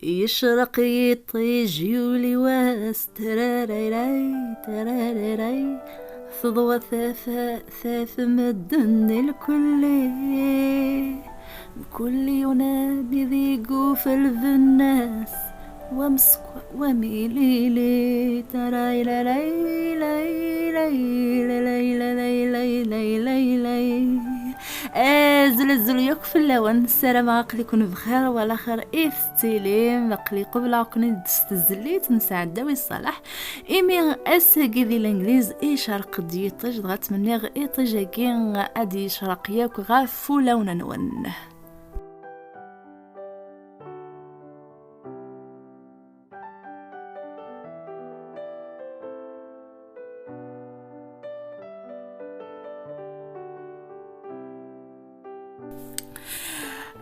يشرق يطيج يولي واس تراريراي تراريراي فضوى ثاث مدن الكل ينادي ذي قوف الناس وامسك وميليلي تراي لا لاي لاي لاي لاي لاي لاي لاي لاي زلزل يكفي اللون السلام عقلي كون بخير ولا خير استليم عقلي قبل كون دستزليت نساعد داوي الصلاح ايمي اسكي ذي الانجليز اي شرق ديطج غات مني اي طجاكين ادي شرق ياك غاف لون نون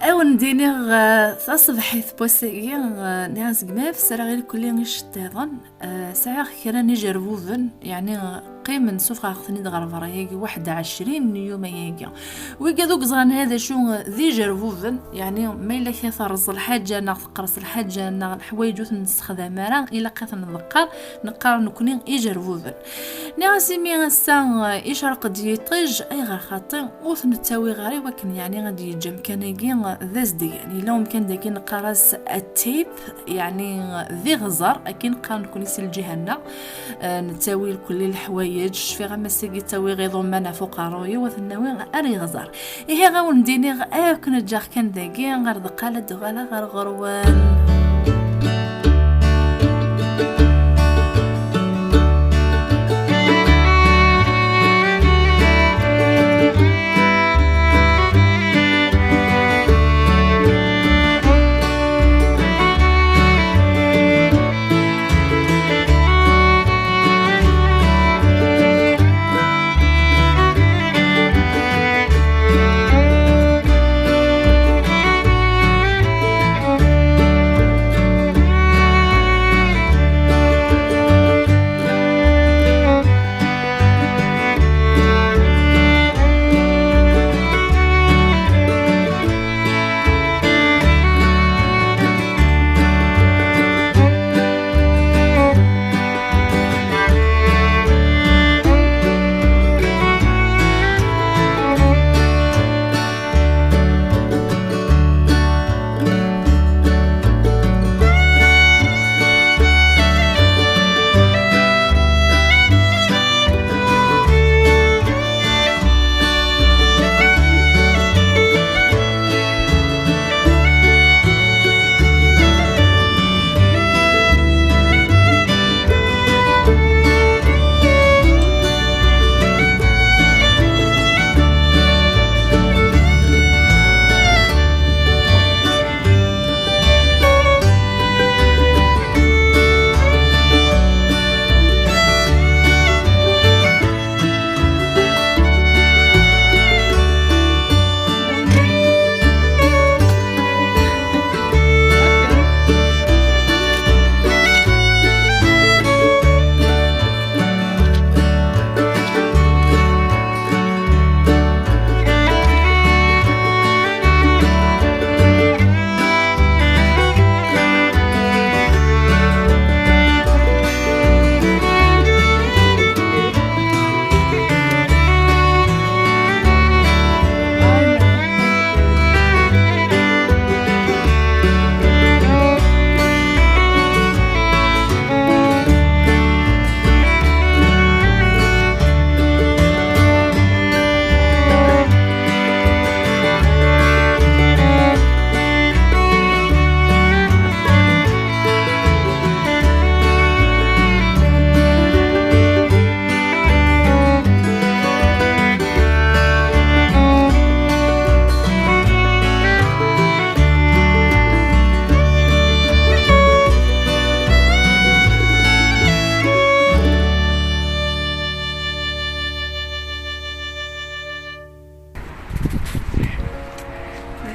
او نديني تصبحيت بوسيكي ناس قماف سرا غير كل نشتاظن ساعه كرا نجربوفن يعني قيم نسوف غاخذني دغرفرا هيك 21 يوم هيك وكذوك زغان هذا شو ذي جربوفن يعني ما الا كيثرز الحاجه نقرص الحاجه الحوايج نستخدم راه الا قيت نقار نكوني يجربوفن ناسي مي غسا يشرق ديطيج اي غير خاطر وثنتاوي غاري ولكن يعني غادي يجم كان ذازدي يعني لو كان داكي نقراس التيب يعني ذي غزر اكين قان نكون يسيل جهنم نتاوي كل الحوايج في غمسكي تاوي غيظو منا فوق روي وثناوي اري غزر ايه غاون ديني كنا جاخ كان داكي غير دقاله دغاله غير غروان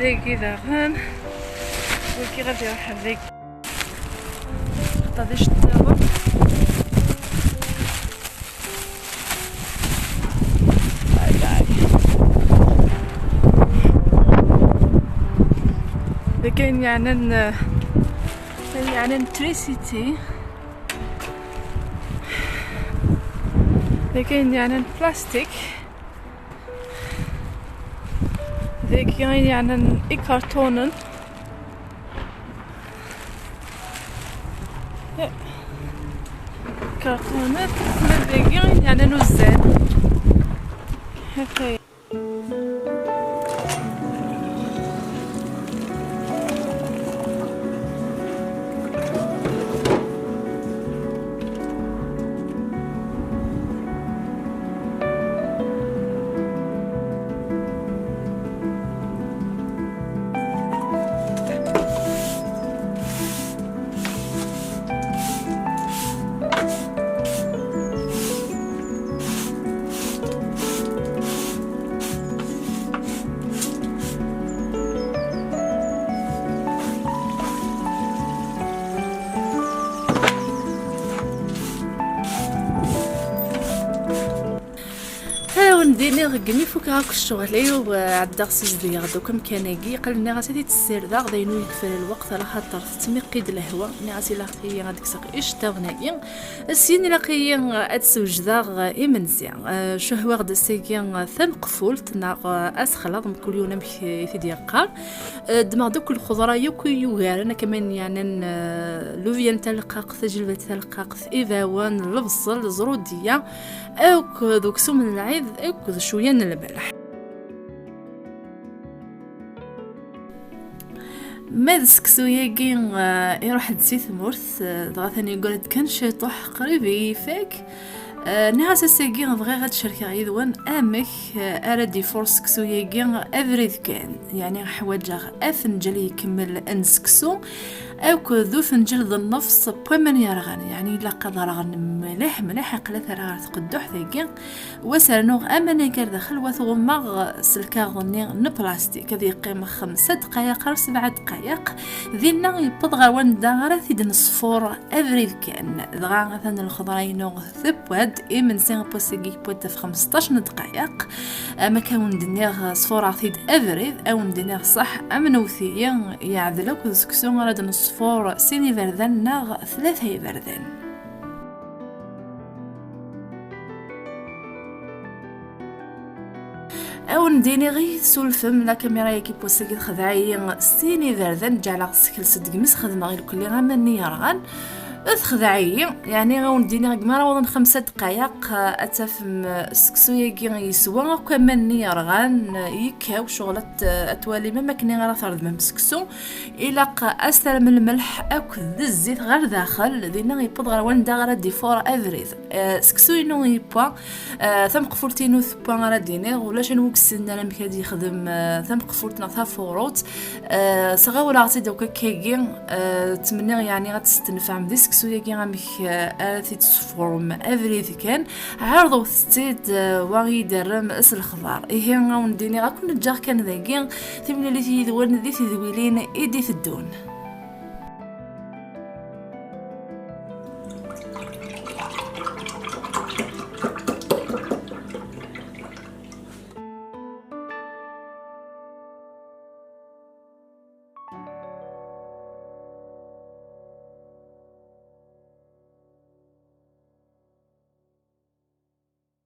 ذيكي داغن وكي غادي يروح ذيك غادي التاور كاين يعني يعني التريسيتي لكن يعني البلاستيك ذيك يعني كرتون كرتونات ذيك يعني نزال هكا. نديني غني فوك هاك الشغل وعدا خصوص ديال دوكا مكاناكي قالني غاتي تسير دا غدا ينوي يكفر الوقت راه خاطر تمقيد الهواء ني غاتي لاقي غاديك ساق اشتغناكي السين لاقي اتسوجدا مزيان شو هو غدا ساكي ثنقفول تنا اسخلاط كل يوم في ديال دماغ دوك الخضره يوغار انا كمان يعني لوفيان تلقاق جلبه تلقاق ايفاوان البصل زروديه او دوك سوم العيد او شويه من البلح ما السكسو ياكي يروح لسيت مورث دغا ثاني يقول كان شيطوح قريب يفاك ناس ساكي بغي غاد شركه عيدوان امك اردي فورس كسو ياكي افريد كان يعني حوايج افنجل يكمل انسكسو او كذو فنجل النفس بومن يرغن يعني لا قدر غن مليح قلا ثرا تقدح ذيك وسرنوغ امانه كار داخل وثغمغ سلكا غني بلاستيك هذه قيمه 5 دقائق أو 7 دقائق ذينا يبضغ وندا غير ثيد نصفور افريل كان دغا مثلا الخضراينو ثبواد من سين بوسيكي بوت في 15 دقائق ما كان ندير صفور ثيد افريل او ندير صح امنوثيه يعدلك ديسكسيون غير نصفور سيني فردان ناغ 3 فردان او نديني غي سولفم لا كاميرا ياكي بوسيكي خدعي سيني فردان جعل سكل صدق مس خدمه غير كل غامني يرغان خدعي يعني غنديني غمارة وضن 5 دقائق اتفهم سكسو ياكي يسوا كمان يرغان يكاو شغلة اتوالي ما كني غير ثرد من سكسو الى استر من الملح اكو الزيت غير داخل دينا يبض غير وندا غير ديفور افريز سكسو ينو يبوا ثم قفورتينو ثبوا غير ديني ولا شنو كسنا انا مكادي يخدم ثم قفورتنا ثا فوروت صغاور عطي دوكا كاكي تمنى يعني غتستنفع من سكسو ياكي غامك تيتصفورم افريز كان عرضو ستيد واغي درم اس الخضار هي غنديني غاكون جا كان ذاكي ثمن اللي تيدوان ذي تذويلين ايدي في الدون